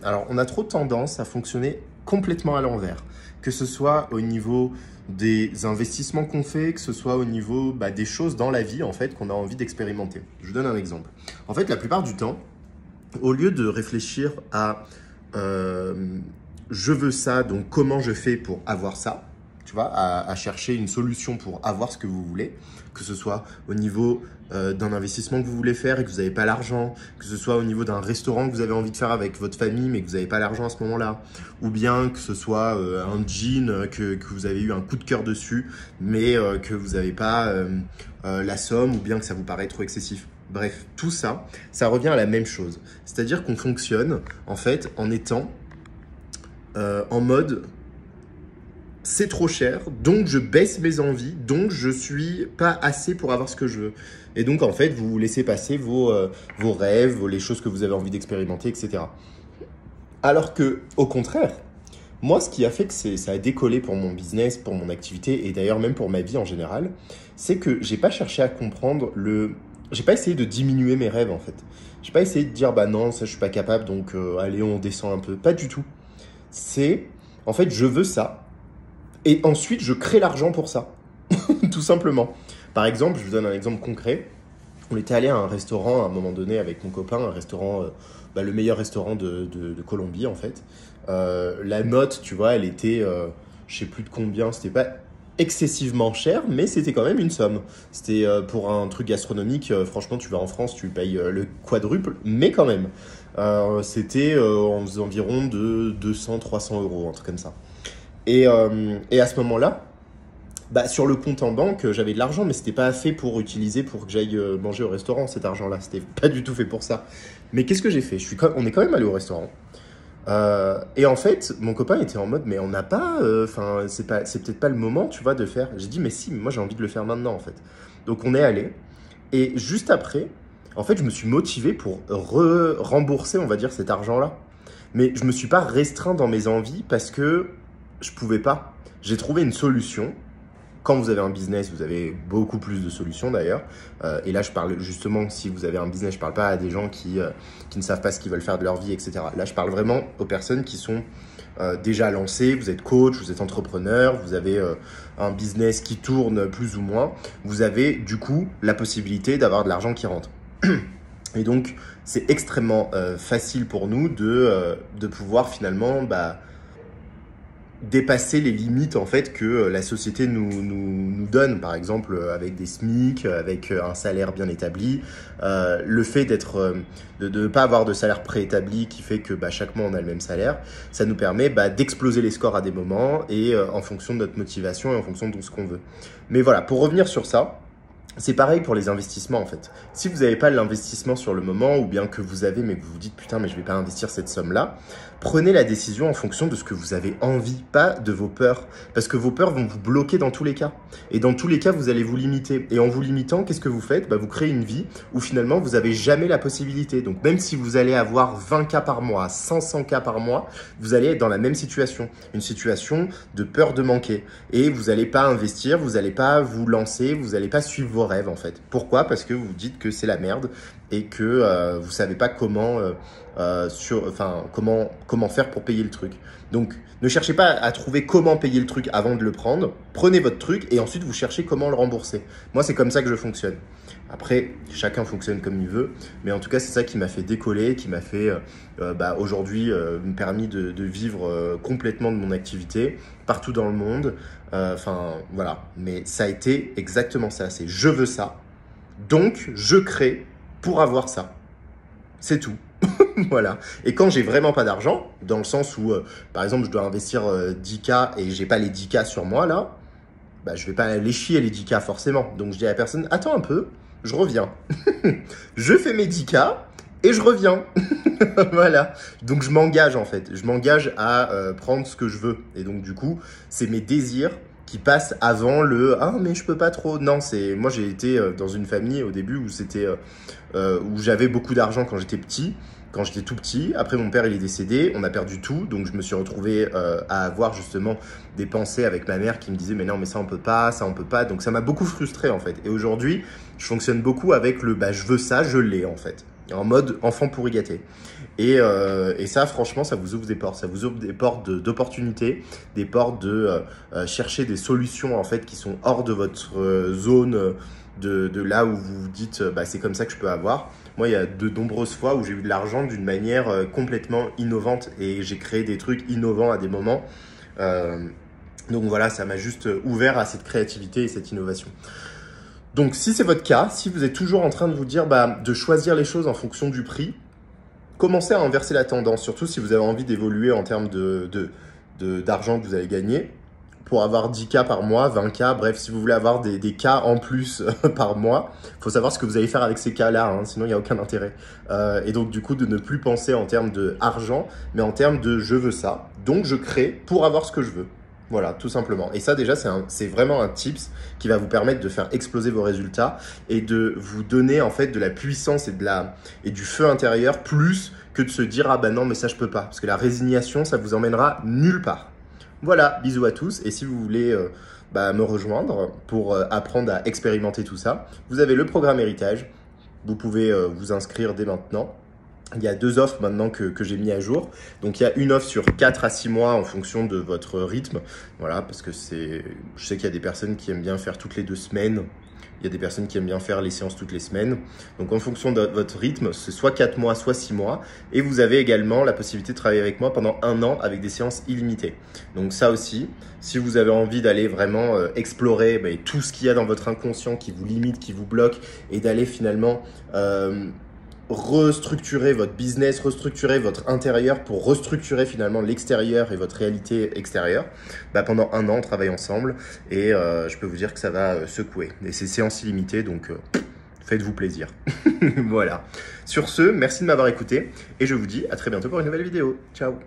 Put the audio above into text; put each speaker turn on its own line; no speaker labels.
Alors, on a trop tendance à fonctionner complètement à l'envers, que ce soit au niveau des investissements qu'on fait, que ce soit au niveau des choses dans la vie en fait qu'on a envie d'expérimenter. Je vous donne un exemple. En fait, la plupart du temps, au lieu de réfléchir à je veux ça, donc comment je fais pour avoir ça, tu vois, à chercher une solution pour avoir ce que vous voulez, que ce soit au niveau d'un investissement que vous voulez faire et que vous n'avez pas l'argent, que ce soit au niveau d'un restaurant que vous avez envie de faire avec votre famille mais que vous n'avez pas l'argent à ce moment-là, ou bien que ce soit un jean que vous avez eu un coup de cœur dessus mais que vous n'avez pas la somme, ou bien que ça vous paraît trop excessif. Bref, tout ça, ça revient à la même chose. C'est-à-dire qu'on fonctionne en fait en étant en mode c'est trop cher, donc je baisse mes envies, donc je suis pas assez pour avoir ce que je veux. Et donc en fait, vous laissez passer vos rêves, les choses que vous avez envie d'expérimenter, etc. Alors que, au contraire, moi, ce qui a fait que ça a décollé pour mon business, pour mon activité, et d'ailleurs même pour ma vie en général, c'est que j'ai pas cherché à comprendre j'ai pas essayé de diminuer mes rêves en fait. J'ai pas essayé de dire bah non, ça je suis pas capable, donc allez on descend un peu. Pas du tout. C'est, en fait, je veux ça. Et ensuite, je crée l'argent pour ça, tout simplement. Par exemple, je vous donne un exemple concret. On était allé à un restaurant à un moment donné avec mon copain, un restaurant, le meilleur restaurant de Colombie en fait. La note, tu vois, elle était, je sais plus de combien, c'était pas excessivement cher, mais c'était quand même une somme. C'était pour un truc gastronomique, franchement, tu vas en France, tu payes le quadruple, mais quand même. C'était environ de 200-300 euros, un truc comme ça. Et à ce moment-là, sur le compte en banque, j'avais de l'argent, mais c'était pas assez pour utiliser pour que j'aille manger au restaurant, cet argent-là. C'était pas du tout fait pour ça. Mais qu'est-ce que j'ai fait? On est quand même allé au restaurant. Et en fait, mon copain était en mode, mais on n'a pas, c'est peut-être pas le moment, tu vois, de faire. J'ai dit, mais si, moi j'ai envie de le faire maintenant, en fait. Donc on est allé. Et juste après, en fait, je me suis motivé pour rembourser, on va dire, cet argent-là. Mais je me suis pas restreint dans mes envies parce que je pouvais pas. J'ai trouvé une solution. Quand vous avez un business, vous avez beaucoup plus de solutions d'ailleurs. Et là, je parle justement, si vous avez un business, je parle pas à des gens qui ne savent pas ce qu'ils veulent faire de leur vie, etc. Là, je parle vraiment aux personnes qui sont déjà lancées. Vous êtes coach, vous êtes entrepreneur, vous avez un business qui tourne plus ou moins. Vous avez du coup la possibilité d'avoir de l'argent qui rentre. Et donc, c'est extrêmement facile pour nous de pouvoir finalement dépasser les limites en fait que la société nous donne, par exemple avec des SMIC, avec un salaire bien établi, le fait de ne pas avoir de salaire préétabli qui fait que chaque mois on a le même salaire, ça nous permet d'exploser les scores à des moments et en fonction de notre motivation et en fonction de ce qu'on veut. Mais voilà, pour revenir sur ça, c'est pareil pour les investissements en fait. Si vous n'avez pas l'investissement sur le moment, ou bien que vous avez mais que vous vous dites putain mais je vais pas investir cette somme-là, prenez la décision en fonction de ce que vous avez envie, pas de vos peurs. Parce que vos peurs vont vous bloquer dans tous les cas. Et dans tous les cas, vous allez vous limiter. Et en vous limitant, qu'est-ce que vous faites? Vous créez une vie où finalement vous n'avez jamais la possibilité. Donc même si vous allez avoir 20 cas par mois, 500 cas par mois, vous allez être dans la même situation. Une situation de peur de manquer. Et vous n'allez pas investir, vous n'allez pas vous lancer, vous n'allez pas suivre vos rêves en fait. Pourquoi? Parce que vous dites que c'est la merde et que vous savez pas comment faire pour payer le truc. Donc ne cherchez pas à trouver comment payer le truc avant de le prendre. Prenez votre truc et ensuite vous cherchez comment le rembourser. Moi c'est comme ça que je fonctionne. Après chacun fonctionne comme il veut, mais en tout cas c'est ça qui m'a fait décoller, qui m'a fait aujourd'hui me permis de vivre complètement de mon activité partout dans le monde. Voilà, mais ça a été exactement ça. C'est je veux ça, donc je crée pour avoir ça. C'est tout. Voilà. Et quand j'ai vraiment pas d'argent, dans le sens où, par exemple, je dois investir 10K et j'ai pas les 10K sur moi, là, je vais pas les chier les 10K forcément. Donc, je dis à la personne, attends un peu, je reviens. Je fais mes 10K et je reviens. Voilà. Donc, je m'engage en fait. Je m'engage à prendre ce que je veux. Et donc, du coup, c'est mes désirs qui passent avant le « Ah, mais je peux pas trop ». Non, moi, j'ai été dans une famille au début où où j'avais beaucoup d'argent quand j'étais petit. Quand j'étais tout petit, après mon père il est décédé, on a perdu tout, donc je me suis retrouvé à avoir justement des pensées avec ma mère qui me disait mais non mais ça on peut pas, donc ça m'a beaucoup frustré en fait. Et aujourd'hui, je fonctionne beaucoup avec le je veux ça, je l'ai en fait, en mode enfant pourri gâté. Et ça, franchement, ça vous ouvre des portes. Ça vous ouvre des portes d'opportunités, des portes de chercher des solutions en fait qui sont hors de votre zone, de là où vous vous dites bah, c'est comme ça que je peux avoir. Moi, il y a de nombreuses fois où j'ai eu de l'argent d'une manière complètement innovante et j'ai créé des trucs innovants à des moments. Donc voilà, ça m'a juste ouvert à cette créativité et cette innovation. Donc si c'est votre cas, si vous êtes toujours en train de vous dire bah, de choisir les choses en fonction du prix, commencez à inverser la tendance, surtout si vous avez envie d'évoluer en termes d'argent que vous allez gagner. Pour avoir 10K par mois, 20K, bref, si vous voulez avoir des cas en plus par mois, il faut savoir ce que vous allez faire avec ces cas-là, hein, sinon il n'y a aucun intérêt. Et donc du coup, de ne plus penser en termes d'argent, mais en termes de je veux ça, donc je crée pour avoir ce que je veux. Voilà, tout simplement. Et ça déjà, c'est vraiment un tips qui va vous permettre de faire exploser vos résultats et de vous donner en fait de la puissance et du feu intérieur plus que de se dire « Ah ben non, mais ça je peux pas ». Parce que la résignation, ça vous emmènera nulle part. Voilà, bisous à tous. Et si vous voulez me rejoindre pour apprendre à expérimenter tout ça, vous avez le programme Héritage. Vous pouvez vous inscrire dès maintenant. Il y a 2 offres maintenant que j'ai mis à jour. Donc, il y a une offre sur 4 à 6 mois en fonction de votre rythme. Voilà, parce que je sais qu'il y a des personnes qui aiment bien faire toutes les 2 semaines. Il y a des personnes qui aiment bien faire les séances toutes les semaines. Donc, en fonction de votre rythme, c'est soit 4 mois, soit 6 mois. Et vous avez également la possibilité de travailler avec moi pendant 1 an avec des séances illimitées. Donc, ça aussi, si vous avez envie d'aller vraiment explorer tout ce qu'il y a dans votre inconscient qui vous limite, qui vous bloque et d'aller finalement restructurer votre business, restructurer votre intérieur pour restructurer finalement l'extérieur et votre réalité extérieure, pendant 1 an, on travaille ensemble et je peux vous dire que ça va secouer. Et c'est séance illimitée, donc faites-vous plaisir. Voilà. Sur ce, merci de m'avoir écouté et je vous dis à très bientôt pour une nouvelle vidéo. Ciao!